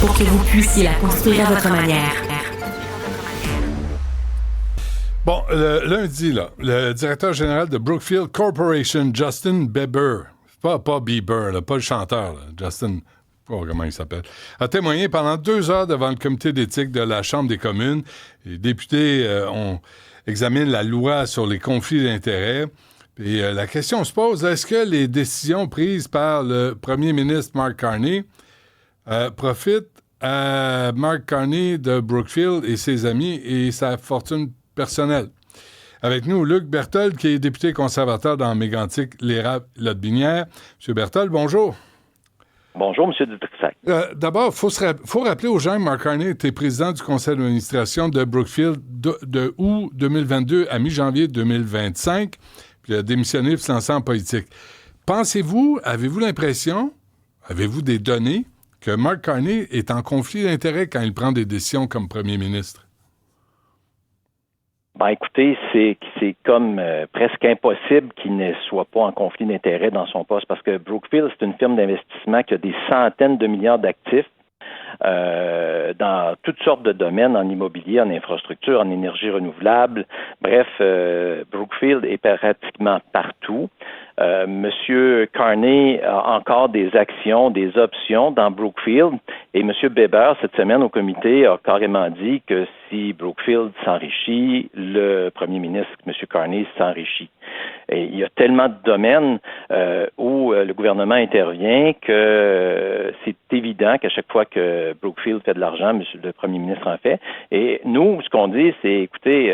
pour que vous puissiez la construire à votre manière. Bon, lundi, là, le directeur général de Brookfield Corporation, Justin Bieber, pas Bieber, là, pas le chanteur, là, Justin, comment il s'appelle, a témoigné pendant 2 heures devant le comité d'éthique de la Chambre des communes. Les députés ont examiné la loi sur les conflits d'intérêts. Et la question se pose, est-ce que les décisions prises par le premier ministre Mark Carney profitent à Mark Carney de Brookfield et ses amis et sa fortune personnelle? Avec nous, Luc Berthold, qui est député conservateur dans Mégantic, l'Érable-Lotbinière. M. Berthold, bonjour. Bonjour, M. Dutrisac. D'abord, il faut rappeler aux gens que Mark Carney était président du conseil d'administration de Brookfield de août 2022 à mi-janvier 2025, puis il a démissionné pour se lancer en politique. Avez-vous l'impression, avez-vous des données, que Mark Carney est en conflit d'intérêts quand il prend des décisions comme premier ministre? Ben écoutez, c'est comme presque impossible qu'il ne soit pas en conflit d'intérêts dans son poste parce que Brookfield, c'est une firme d'investissement qui a des centaines de milliards d'actifs dans toutes sortes de domaines, en immobilier, en infrastructure, en énergie renouvelable. Bref, Brookfield est pratiquement partout. Monsieur Carney a encore des actions, des options dans Brookfield et Monsieur Bieber, cette semaine au comité, a carrément dit que si Brookfield s'enrichit, le premier ministre, Monsieur Carney, s'enrichit. Et il y a tellement de domaines où le gouvernement intervient que c'est évident qu'à chaque fois que Brookfield fait de l'argent, le premier ministre en fait. Et nous, ce qu'on dit, c'est, écoutez,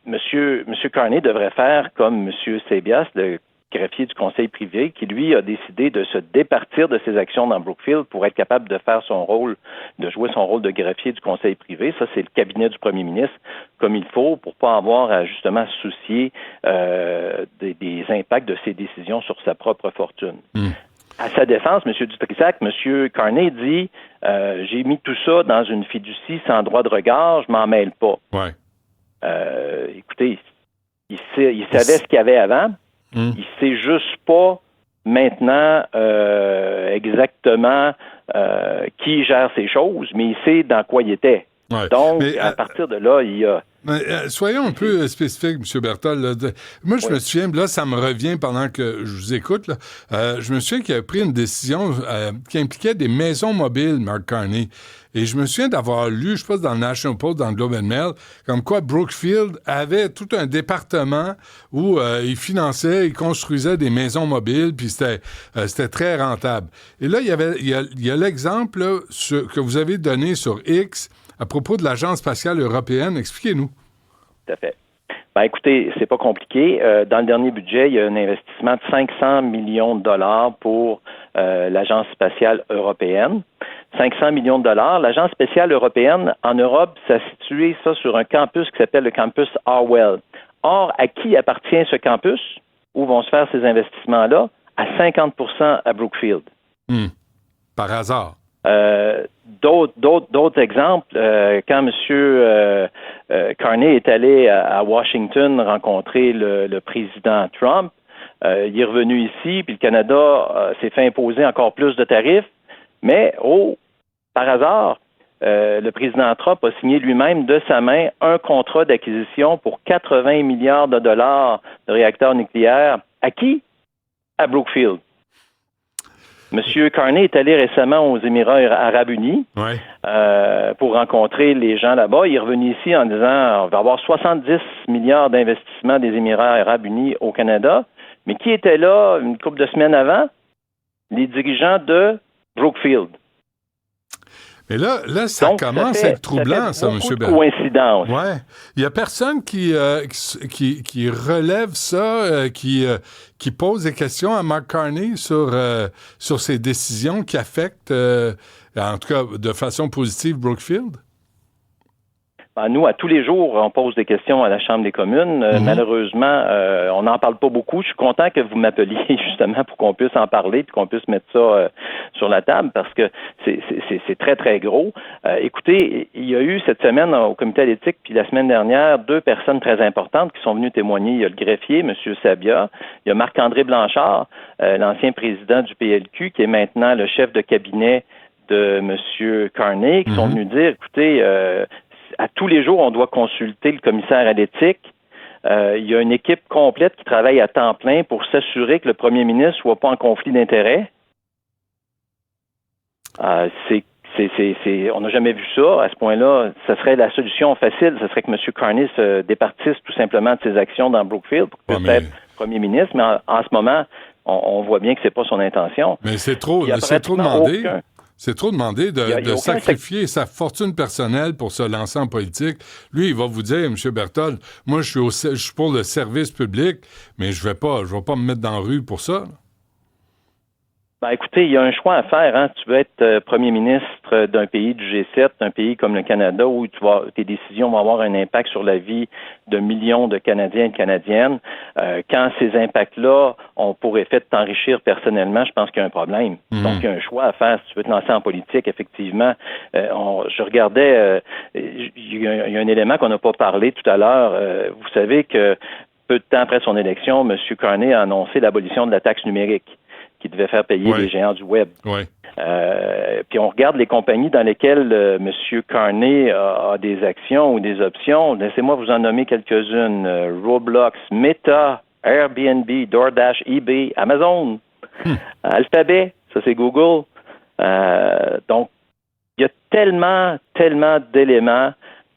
Monsieur Carney devrait faire comme Monsieur Sebias, le greffier du conseil privé, qui lui a décidé de se départir de ses actions dans Brookfield pour être capable de faire son rôle, de jouer son rôle de greffier du conseil privé. Ça, c'est le cabinet du premier ministre comme il faut pour pas avoir à justement se soucier des impacts de ses décisions sur sa propre fortune. À sa défense, M. Dutrisac, M. Carney dit j'ai mis tout ça dans une fiducie sans droit de regard, je m'en mêle pas. Ouais. Écoutez, il savait ce qu'il y avait avant. Il sait juste pas maintenant exactement qui gère ces choses, mais il sait dans quoi il était. Ouais. Donc, à partir de là, il y a... soyons un peu spécifiques, M. Berthold. Moi, je me souviens, là, ça me revient pendant que je vous écoute, là, je me souviens qu'il a pris une décision qui impliquait des maisons mobiles, Mark Carney. Et je me souviens d'avoir lu, je pense, dans le National Post, dans le Globe and Mail, comme quoi Brookfield avait tout un département où il finançait, il construisait des maisons mobiles, puis c'était très rentable. Et là, il y a l'exemple là, que vous avez donné sur X à propos de l'Agence spatiale européenne. Expliquez-nous. Tout à fait. Ben, écoutez, c'est pas compliqué. Dans le dernier budget, il y a un investissement de 500 millions de dollars pour l'Agence spatiale européenne. 500 millions de dollars. L'Agence spatiale européenne, en Europe, ça a situé ça sur un campus qui s'appelle le campus Harwell. Or, à qui appartient ce campus? Où vont se faire ces investissements-là? À 50% à Brookfield. Par hasard. D'autres exemples, quand M. Carney est allé à Washington rencontrer le président Trump, il est revenu ici, puis le Canada s'est fait imposer encore plus de tarifs, mais par hasard, le président Trump a signé lui-même de sa main un contrat d'acquisition pour 80 milliards de dollars de réacteurs nucléaires. À qui? À Brookfield. M. Carney est allé récemment aux Émirats arabes unis pour rencontrer les gens là-bas. Il est revenu ici en disant on va avoir 70 milliards d'investissements des Émirats arabes unis au Canada. Mais qui était là une couple de semaines avant? Les dirigeants de Brookfield. Mais là ça donc, commence à être troublant, ça, M. Berthold. Coïncidence. Ouais. Il n'y a personne qui relève ça, qui pose des questions à Mark Carney sur ses décisions qui affectent, en tout cas de façon positive, Brookfield? Nous, à tous les jours, on pose des questions à la Chambre des communes. Malheureusement, on n'en parle pas beaucoup. Je suis content que vous m'appeliez justement pour qu'on puisse en parler puis qu'on puisse mettre ça sur la table parce que c'est très, très gros. Écoutez, il y a eu cette semaine au comité d'éthique puis la semaine dernière 2 personnes très importantes qui sont venues témoigner. Il y a le greffier, M. Sabia. Il y a Marc-André Blanchard, l'ancien président du PLQ, qui est maintenant le chef de cabinet de M. Carney qui sont venus dire, écoutez, à tous les jours, on doit consulter le commissaire à l'éthique. Il y a une équipe complète qui travaille à temps plein pour s'assurer que le premier ministre ne soit pas en conflit d'intérêts. On n'a jamais vu ça. À ce point-là, ça serait la solution facile. Ce serait que M. Carney se départisse tout simplement de ses actions dans Brookfield pour être premier ministre. Mais en ce moment, on voit bien que c'est pas son intention. Mais c'est trop demandé. C'est trop demandé de sacrifier sa fortune personnelle pour se lancer en politique. Lui, il va vous dire, M. Berthold, moi, je suis pour le service public, mais je vais pas me mettre dans la rue pour ça. Ben, écoutez, il y a un choix à faire. Hein. Tu veux être premier ministre d'un pays du G7, d'un pays comme le Canada, où tes décisions vont avoir un impact sur la vie de millions de Canadiens et de Canadiennes. Quand ces impacts-là ont pour effet de t'enrichir personnellement, je pense qu'il y a un problème. Donc, il y a un choix à faire. Si tu veux te lancer en politique, effectivement. Je regardais, il y a un élément qu'on n'a pas parlé tout à l'heure. Vous savez que peu de temps après son élection, M. Carney a annoncé l'abolition de la taxe numérique qui devait faire payer les géants du Web. Oui. Puis on regarde les compagnies dans lesquelles M. Carney a des actions ou des options. Laissez-moi vous en nommer quelques-unes. Roblox, Meta, Airbnb, DoorDash, eBay, Amazon, Alphabet, ça c'est Google. Donc, il y a tellement d'éléments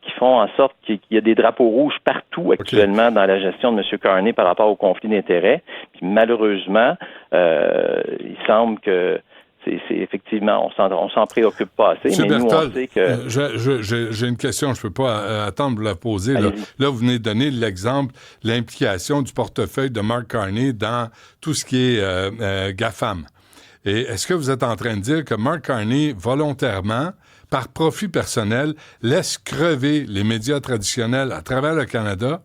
qui font en sorte qu'il y a des drapeaux rouges partout actuellement dans la gestion de M. Carney par rapport au conflit d'intérêts. Puis malheureusement, il semble que c'est effectivement, on s'en préoccupe pas assez. M. Mais Berthold, nous, on sait que... j'ai une question, je ne peux pas attendre de la poser. Là, vous venez de donner l'exemple, l'implication du portefeuille de Mark Carney dans tout ce qui est GAFAM. Et est-ce que vous êtes en train de dire que Mark Carney, volontairement, par profit personnel, laisse crever les médias traditionnels à travers le Canada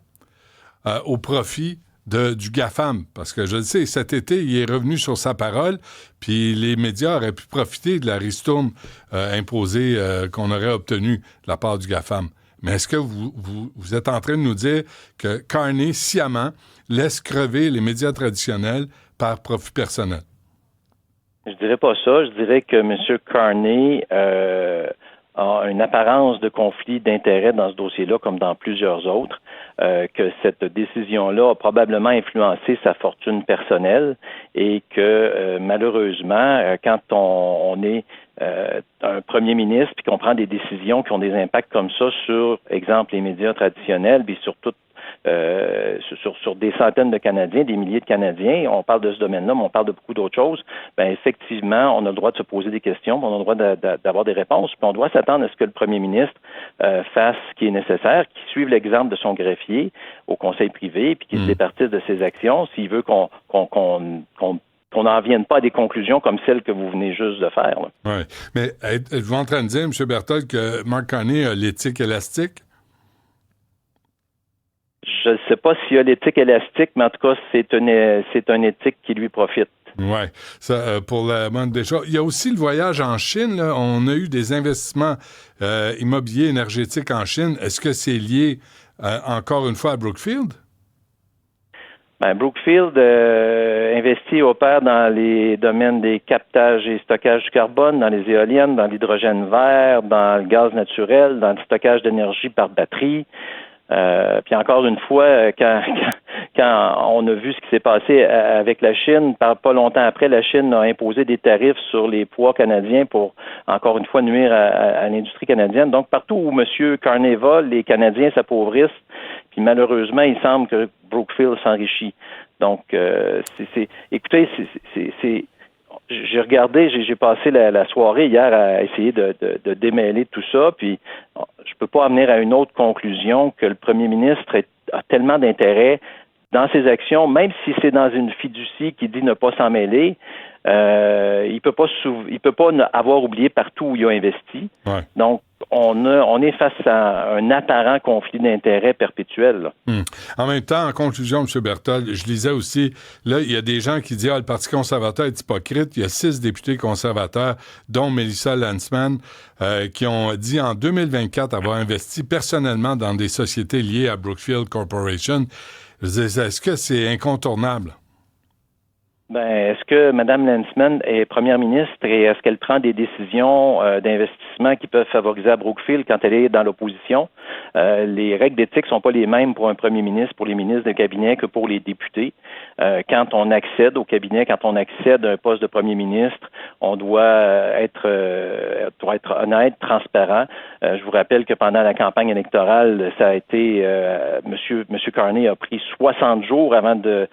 au profit du GAFAM? Parce que je le sais, cet été, il est revenu sur sa parole, puis les médias auraient pu profiter de la ristourne imposée qu'on aurait obtenue de la part du GAFAM. Mais est-ce que vous êtes en train de nous dire que Carney, sciemment, laisse crever les médias traditionnels par profit personnel? Je dirais pas ça. Je dirais que M. Carney a une apparence de conflit d'intérêts dans ce dossier-là, comme dans plusieurs autres, que cette décision-là a probablement influencé sa fortune personnelle et que malheureusement, quand on est un premier ministre puis qu'on prend des décisions qui ont des impacts comme ça sur, exemple, les médias traditionnels, puis sur toute sur des centaines de Canadiens, des milliers de Canadiens, on parle de ce domaine-là, mais on parle de beaucoup d'autres choses, bien effectivement, on a le droit de se poser des questions, on a le droit d'avoir des réponses, puis on doit s'attendre à ce que le premier ministre fasse ce qui est nécessaire, qu'il suive l'exemple de son greffier au conseil privé, puis qu'il se départisse de ses actions s'il veut qu'on n'en vienne pas à des conclusions comme celles que vous venez juste de faire. Oui, mais êtes-vous en train de dire, M. Berthold, que Mark Carney a l'éthique élastique? Je ne sais pas s'il y a l'éthique élastique, mais en tout cas, c'est une éthique qui lui profite. Oui, ça pour la bonne des choses. Il y a aussi le voyage en Chine. Là. On a eu des investissements immobiliers énergétiques en Chine. Est-ce que c'est lié, encore une fois, à Brookfield? Ben, Brookfield investit et opère dans les domaines des captages et stockages du carbone, dans les éoliennes, dans l'hydrogène vert, dans le gaz naturel, dans le stockage d'énergie par batterie. Puis encore une fois, quand on a vu ce qui s'est passé avec la Chine, pas longtemps après, la Chine a imposé des tarifs sur les poids canadiens pour, encore une fois, nuire à l'industrie canadienne. Donc, partout où M. Carney va, les Canadiens s'appauvrissent. Puis malheureusement, il semble que Brookfield s'enrichit. Donc, écoutez, j'ai regardé, j'ai passé la soirée hier à essayer de démêler tout ça, puis je peux pas amener à une autre conclusion que le premier ministre a tellement d'intérêt dans ses actions, même si c'est dans une fiducie qui dit ne pas s'en mêler, il peut pas avoir oublié partout où il a investi. Ouais. Donc, on est face à un apparent conflit d'intérêts perpétuel. En même temps, en conclusion, M. Berthold, je lisais aussi, là, il y a des gens qui disent le Parti conservateur est hypocrite. Il y a 6 députés conservateurs, dont Melissa Lantsman, qui ont dit en 2024 avoir investi personnellement dans des sociétés liées à Brookfield Corporation. Est-ce que c'est incontournable? Ben, est-ce que Mme Landsman est première ministre et est-ce qu'elle prend des décisions d'investissement qui peuvent favoriser à Brookfield quand elle est dans l'opposition? Les règles d'éthique sont pas les mêmes pour un premier ministre, pour les ministres de cabinet que pour les députés. Quand on accède au cabinet, quand on accède à un poste de premier ministre, on doit être honnête, transparent. Je vous rappelle que pendant la campagne électorale, ça a été Monsieur Carney a pris 60 jours avant de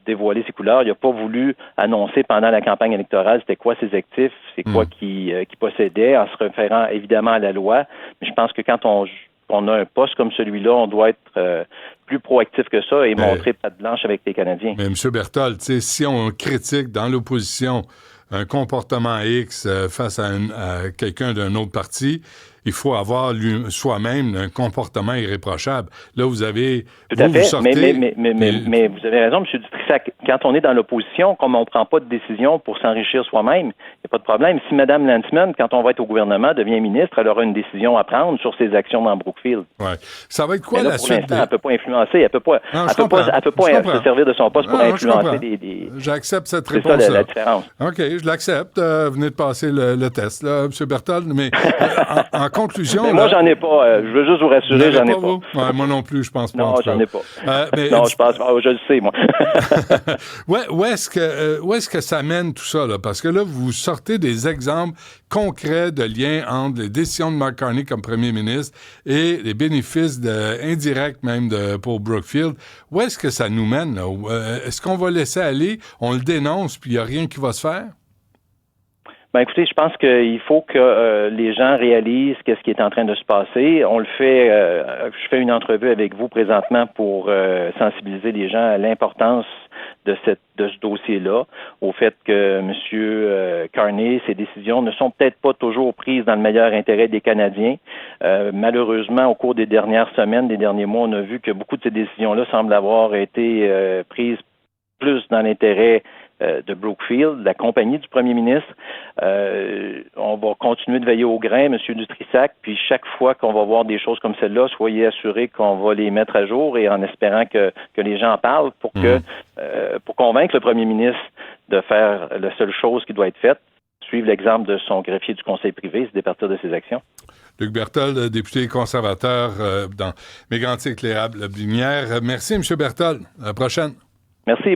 dévoiler ses couleurs. Il n'a pas voulu annoncer pendant la campagne électorale c'était quoi ses actifs, c'est quoi qu'il possédait, en se référant évidemment à la loi. Mais je pense que quand on a un poste comme celui-là, on doit être plus proactif que ça et montrer patte blanche avec les Canadiens. Mais M. Berthold, si on critique dans l'opposition un comportement X face à quelqu'un d'un autre parti, il faut avoir soi-même un comportement irréprochable. Là, vous avez... Tout à fait, vous sortez, mais vous avez raison, M. Dutrissac. Quand on est dans l'opposition, comme on ne prend pas de décision pour s'enrichir soi-même, il n'y a pas de problème. Si Mme Landsman, quand on va être au gouvernement, devient ministre, elle aura une décision à prendre sur ses actions dans Brookfield. Ouais. Ça va être quoi là, la pour suite? Elle ne peut pas influencer. Elle ne peut pas se servir de son poste pour influencer des... J'accepte cette réponse. C'est ça la différence. OK, je l'accepte. Vous venez de passer le test, là, M. Berthold, mais en conclusion... Mais moi, j'en ai pas. Je veux juste vous rassurer, j'en ai pas. Ouais, moi non plus, je pense pas. Non, j'en ai pas. Non, je pense pas. Je le sais, moi. Où est-ce que ça mène tout ça, là? Parce que là, vous sortez des exemples concrets de liens entre les décisions de Mark Carney comme premier ministre et les bénéfices indirects même pour Brookfield. Où est-ce que ça nous mène, là? Est-ce qu'on va laisser aller, on le dénonce, puis il n'y a rien qui va se faire? Ben écoutez, je pense qu'il faut que les gens réalisent qu'est-ce qui est en train de se passer. On le fait, je fais une entrevue avec vous présentement pour sensibiliser les gens à l'importance de ce dossier-là, au fait que M. Carney, ses décisions ne sont peut-être pas toujours prises dans le meilleur intérêt des Canadiens. Malheureusement, au cours des dernières semaines, des derniers mois, on a vu que beaucoup de ces décisions-là semblent avoir été prises plus dans l'intérêt de Brookfield, la compagnie du premier ministre. On va continuer de veiller au grain, M. Dutrissac, puis chaque fois qu'on va voir des choses comme celle-là, soyez assurés qu'on va les mettre à jour et en espérant que les gens en parlent pour convaincre le premier ministre de faire la seule chose qui doit être faite, suivre l'exemple de son greffier du conseil privé, se départir de ses actions. Luc Berthold, député conservateur dans Mégantic-Lérable-Lobinière. Merci, M. Berthold. À la prochaine. Merci. Bonne